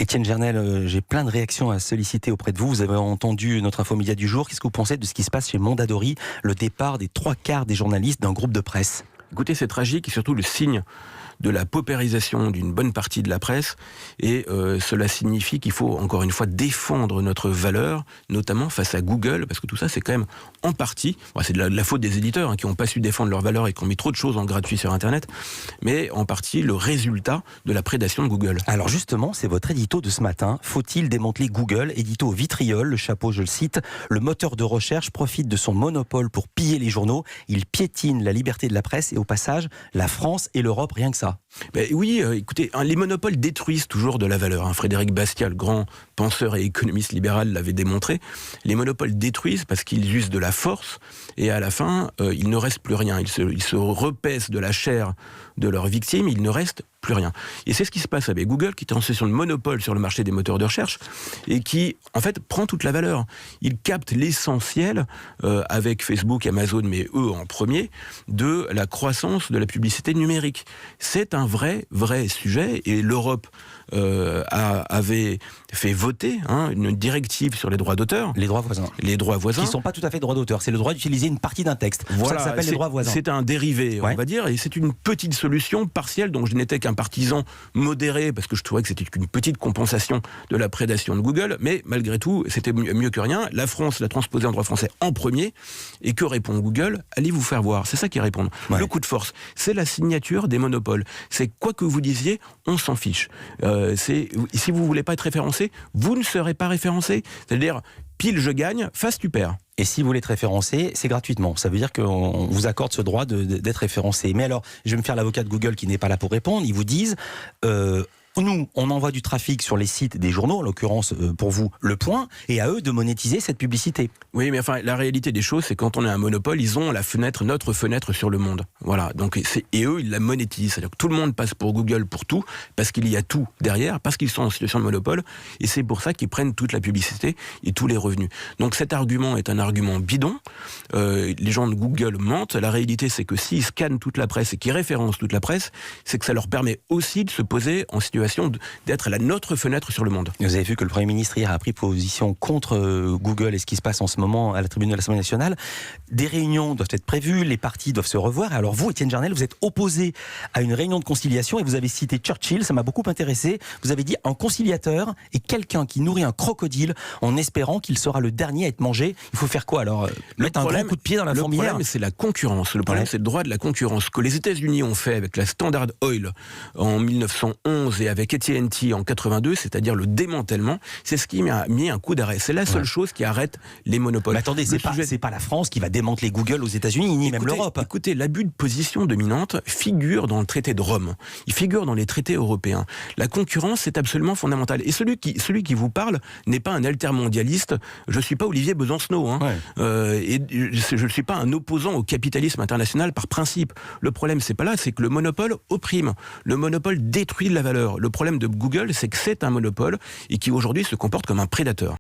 Étienne Gernel, j'ai plein de réactions à solliciter auprès de vous. Vous avez entendu notre infomédia du jour. Qu'est-ce que vous pensez de ce qui se passe chez Mondadori, le départ des 3/4 des journalistes d'un groupe de presse? Écoutez, c'est tragique et surtout le signe de la paupérisation d'une bonne partie de la presse. Et cela signifie qu'il faut, encore une fois, défendre notre valeur, notamment face à Google, parce que tout ça, c'est quand même en partie, c'est de la faute des éditeurs qui n'ont pas su défendre leur valeur et qui ont mis trop de choses en gratuit sur Internet, mais en partie le résultat de la prédation de Google. Alors justement, c'est votre édito de ce matin. Faut-il démanteler Google? Édito au vitriol, le chapeau, je le cite. Le moteur de recherche profite de son monopole pour piller les journaux. Il piétine la liberté de la presse et au passage, la France et l'Europe, rien que ça. Ben oui, écoutez, les monopoles détruisent toujours de la valeur. Frédéric Bastiat, le grand penseur et économiste libéral, l'avait démontré. Les monopoles détruisent parce qu'ils usent de la force et à la fin, il ne reste plus rien. Ils se repaissent de la chair de leurs victimes, il ne reste plus rien. Et c'est ce qui se passe avec Google, qui est en situation de monopole sur le marché des moteurs de recherche et qui, en fait, prend toute la valeur. Il capte l'essentiel, avec Facebook, Amazon, mais eux en premier, de la croissance de la publicité numérique. C'est un vrai sujet et l'Europe avait fait voter une directive sur les droits d'auteur. Les droits voisins. Les droits voisins. Qui ne sont pas tout à fait droits d'auteur, c'est le droit d'utiliser une partie d'un texte. Voilà, ça s'appelle les droits voisins. C'est un dérivé, on va dire, et c'est une petite solution partielle dont je n'étais qu'un partisan modéré, parce que je trouvais que c'était qu'une petite compensation de la prédation de Google, mais malgré tout, c'était mieux que rien. La France l'a transposé en droit français en premier, et que répond Google? Allez vous faire voir, c'est ça qu'ils répondent. Ouais. Le coup de force, c'est la signature des monopoles. C'est quoi que vous disiez, on s'en fiche. Si vous voulez pas être référencé, vous ne serez pas référencé. C'est-à-dire, pile je gagne, face tu perds. Et si vous voulez être référencé, c'est gratuitement. Ça veut dire qu'on vous accorde ce droit d'être référencé. Mais alors, je vais me faire l'avocat de Google qui n'est pas là pour répondre. Ils vous disent... nous, on envoie du trafic sur les sites des journaux, en l'occurrence pour vous, Le Point, et à eux de monétiser cette publicité. Oui, mais enfin, la réalité des choses, c'est quand on est un monopole, ils ont notre fenêtre sur le monde. Voilà. Donc, et eux, ils la monétisent. C'est-à-dire que tout le monde passe pour Google pour tout, parce qu'il y a tout derrière, parce qu'ils sont en situation de monopole, et c'est pour ça qu'ils prennent toute la publicité et tous les revenus. Donc, cet argument est un argument bidon. Les gens de Google mentent. La réalité, c'est que s'ils scannent toute la presse et qu'ils référencent toute la presse, c'est que ça leur permet aussi de se poser en situation d'être notre fenêtre sur le monde. Vous avez vu que le Premier ministre hier a pris position contre Google et ce qui se passe en ce moment à la tribune de l'Assemblée nationale. Des réunions doivent être prévues, les partis doivent se revoir. Alors vous, Étienne Gernel, vous êtes opposé à une réunion de conciliation et vous avez cité Churchill, ça m'a beaucoup intéressé. Vous avez dit un conciliateur est quelqu'un qui nourrit un crocodile en espérant qu'il sera le dernier à être mangé. Il faut faire quoi alors? Mettre un grand coup de pied dans la fourmilière? Le problème, c'est la concurrence. Le problème, c'est le droit de la concurrence. Ce que les États-Unis ont fait avec la Standard Oil en 1911 et avec AT&T en 82, c'est-à-dire le démantèlement, c'est ce qui a mis un coup d'arrêt. C'est la seule chose qui arrête les monopoles. Mais attendez, c'est pas la France qui va démanteler Google aux États-Unis, ni même l'Europe. Écoutez, l'abus de position dominante figure dans le traité de Rome. Il figure dans les traités européens. La concurrence, c'est absolument fondamental. Et celui qui vous parle n'est pas un altermondialiste. Je ne suis pas Olivier Besancenot. Et je ne suis pas un opposant au capitalisme international par principe. Le problème, c'est pas là, c'est que le monopole opprime. Le monopole détruit de la valeur. Le problème de Google, c'est que c'est un monopole et qui aujourd'hui se comporte comme un prédateur.